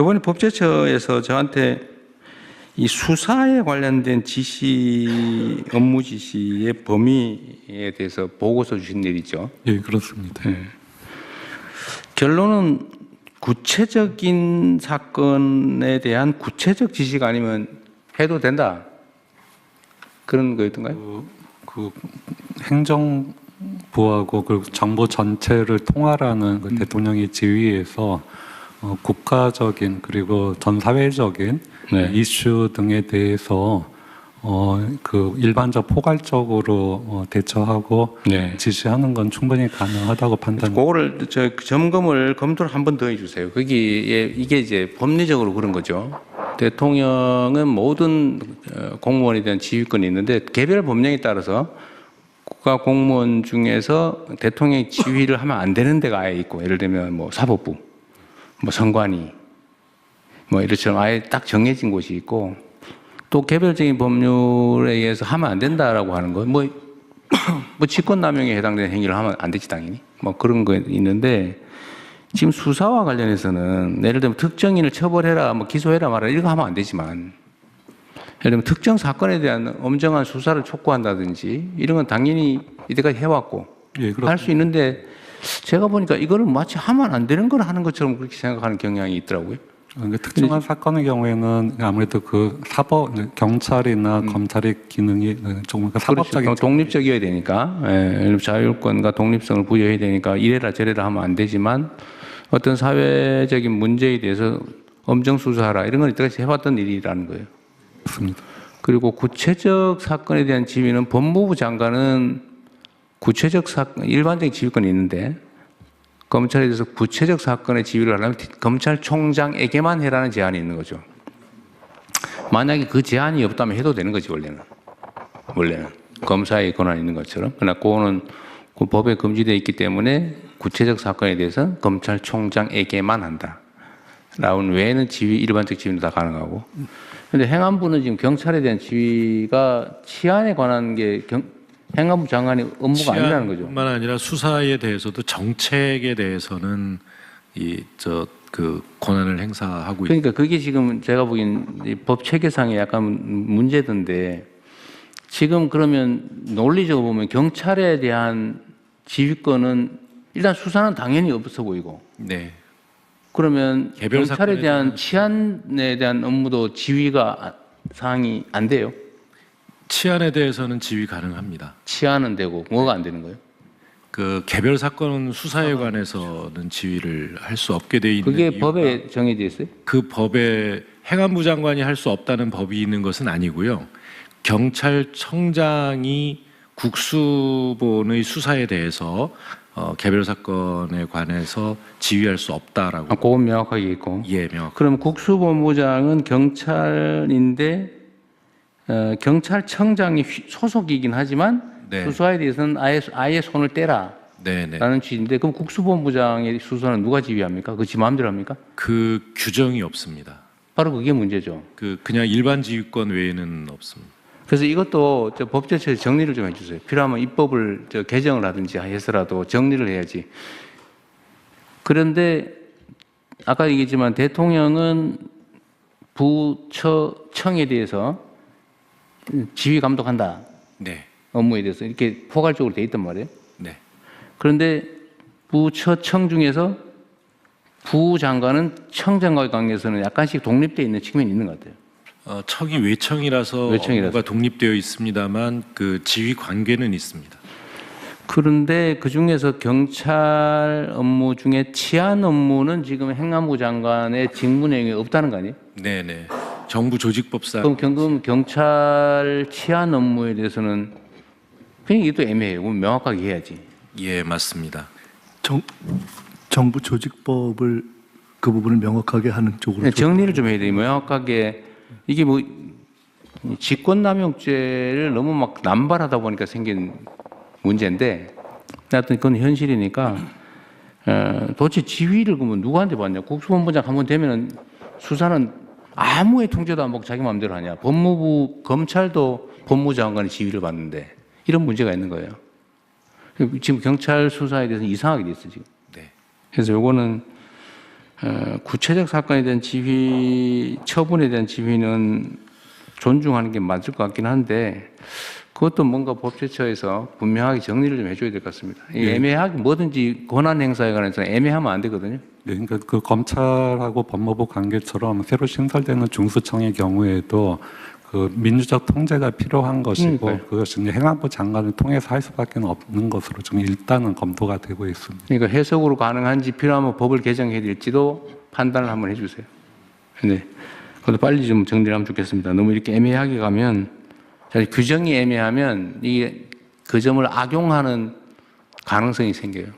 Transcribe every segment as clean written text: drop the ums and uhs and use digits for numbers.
저번에 법제처에서 저한테 이 수사에 관련된 지시, 업무 지시의 범위에 대해서 보고서 주신 일 있죠. 예, 그렇습니다. 결론은 구체적인 사건에 대한 구체적 지시가 아니면 해도 된다. 그런 거였던가요? 그 행정부하고 그 정부 전체를 통할하는 그 대통령의 지휘에서 국가적인 그리고 전 사회적인 네. 이슈 등에 대해서 그 일반적 포괄적으로 대처하고 네. 지시하는 건 충분히 가능하다고 판단. 그거를 저 점검을 검토를 한 번 더 해주세요. 거기에 이게 이제 법리적으로 그런 거죠. 대통령은 모든 공무원에 대한 지휘권이 있는데 개별 법령에 따라서 국가 공무원 중에서 대통령이 지휘를 하면 안 되는 데가 아예 있고, 예를 들면 뭐 사법부, 뭐 선관위, 뭐 이렇처럼 아예 딱 정해진 곳이 있고, 또 개별적인 법률에 의해서 하면 안 된다라고 하는 거, 뭐 직권남용에 해당되는 행위를 하면 안 되지 당연히. 뭐 그런 거 있는데, 지금 수사와 관련해서는 예를 들면 특정인을 처벌해라, 뭐 기소해라 말아라 이런 거 하면 안 되지만, 예를 들면 특정 사건에 대한 엄정한 수사를 촉구한다든지 이런 건 당연히 이때까지 해왔고 예, 할 수 있는데, 제가 보니까 이거를 마치 하면 안 되는 걸 하는 것처럼 그렇게 생각하는 경향이 있더라고요. 그러니까 특정한 사건의 경우에는 아무래도 그 사법 경찰이나 검찰의 기능이 조금 사법적인 그렇죠. 독립적이어야 되니까, 예, 자율권과 독립성을 부여해야 되니까 이래라 저래라 하면 안 되지만, 어떤 사회적인 문제에 대해서 엄정 수사하라 이런 건 이때까지 해왔던 일이라는 거예요. 맞습니다. 그리고 구체적 사건에 대한 지휘는 법무부 장관은 구체적 사건, 일반적인 지휘권이 있는데, 검찰에 대해서 구체적 사건의 지휘를 하려면 검찰총장에게만 해라는 제한이 있는 거죠. 만약에 그 제한이 없다면 해도 되는 거지, 원래는. 검사의 권한이 있는 것처럼. 그러나 그거는 그 법에 금지되어 있기 때문에 구체적 사건에 대해서 검찰총장에게만 한다. 라운 외에는 지휘, 일반적 지휘는 다 가능하고. 근데 행안부는 지금 경찰에 대한 지휘가 치안에 관한 게 행안부 장관의 업무가 아니라는 거죠. 뿐만 아니라 수사에 대해서도 정책에 대해서는 그 권한을 행사하고 그러니까 그게 지금 제가 보기엔 법 체계상에 약간 문제던데, 지금 그러면 논리적으로 보면 경찰에 대한 지휘권은 일단 수사는 당연히 없어 보이고, 네. 그러면 개별 경찰에 사건에 대한 치안에 대한 업무도 지휘가 사항이 안 돼요? 치안에 대해서는 지휘 가능합니다. 치안은 되고 뭐가 안 되는 거예요? 그 개별 사건 수사에 관해서는 지휘를 할 수 없게 돼 있는 그게 이유가 법에 정해져 있어요? 그 법에 행안부 장관이 할 수 없다는 법이 있는 것은 아니고요. 경찰청장이 국수본의 수사에 대해서 개별 사건에 관해서 지휘할 수 없다라고. 그건 명확하게 있고. 예, 명확. 그럼 국수본부장은 경찰인데 경찰청장이 소속이긴 하지만 네. 수사에 대해서는 아예 손을 떼라. 네네. 라는 취지인데, 그럼 국수본부장의 수사는 누가 지휘합니까? 그 지 마음대로 합니까? 그 규정이 없습니다. 바로 그게 문제죠. 그냥 일반 지휘권 외에는 없습니다. 그래서 이것도 법제처에서 정리를 좀 해주세요. 필요하면 입법을 개정을 하든지 해서라도 정리를 해야지. 그런데 아까 얘기했지만 대통령은 부처청에 대해서 지휘 감독한다. 네. 업무에 대해서 이렇게 포괄적으로 돼 있단 말이에요. 네. 그런데 부처청 중에서 부장관은 청장과의 관계에서는 약간씩 독립되어 있는 측면이 있는 것 같아요. 청이 외청이라서 업무가 독립되어 있습니다만 그 지휘 관계는 있습니다. 그런데 그 중에서 경찰 업무 중에 치안 업무는 지금 행안부 장관의 직무 내용이 없다는 거 아니에요? 네네. 정부 조직법상. 그럼 경찰 치안 업무에 대해서는 그냥 이게 또 애매해요. 명확하게 해야지. 예, 맞습니다. 정부 조직법을 그 부분을 명확하게 하는 쪽으로 정리를 좀 해야 돼요. 명확하게. 이게 뭐 직권남용죄를 너무 막 남발하다 보니까 생긴 문제인데, 하여튼 그건 현실이니까 도대체 지휘를 그러면 누구한테 받냐? 국수본부장 한번 되면은 수사는 아무의 통제도 안 받고 자기 마음대로 하냐? 법무부 검찰도 법무장관의 지휘를 받는데 이런 문제가 있는 거예요. 지금 경찰 수사에 대해서 이상하게 됐어 지금. 네. 그래서 요거는 구체적 사건에 대한 지휘, 처분에 대한 지휘는 존중하는 게 맞을 것 같긴 한데 그것도 뭔가 법제처에서 분명하게 정리를 좀 해줘야 될 것 같습니다. 애매하게 뭐든지 권한 행사에 관해서 애매하면 안 되거든요. 네, 그러니까 그 검찰하고 법무부 관계처럼 새로 신설되는 중수청의 경우에도 그 민주적 통제가 필요한 것이고 그러니까요. 그것이 이제 행안부 장관을 통해서 할 수밖에 없는 것으로 좀 일단은 검토가 되고 있습니다. 그러니까 해석으로 가능한지 필요하면 법을 개정해야 될지도 판단을 한번 해주세요. 네. 그것도 빨리 좀 정리를 하면 좋겠습니다. 너무 이렇게 애매하게 가면 규정이 애매하면 이게 그 점을 악용하는 가능성이 생겨요.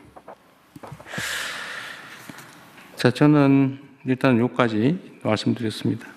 자, 저는 일단 여기까지 말씀드렸습니다.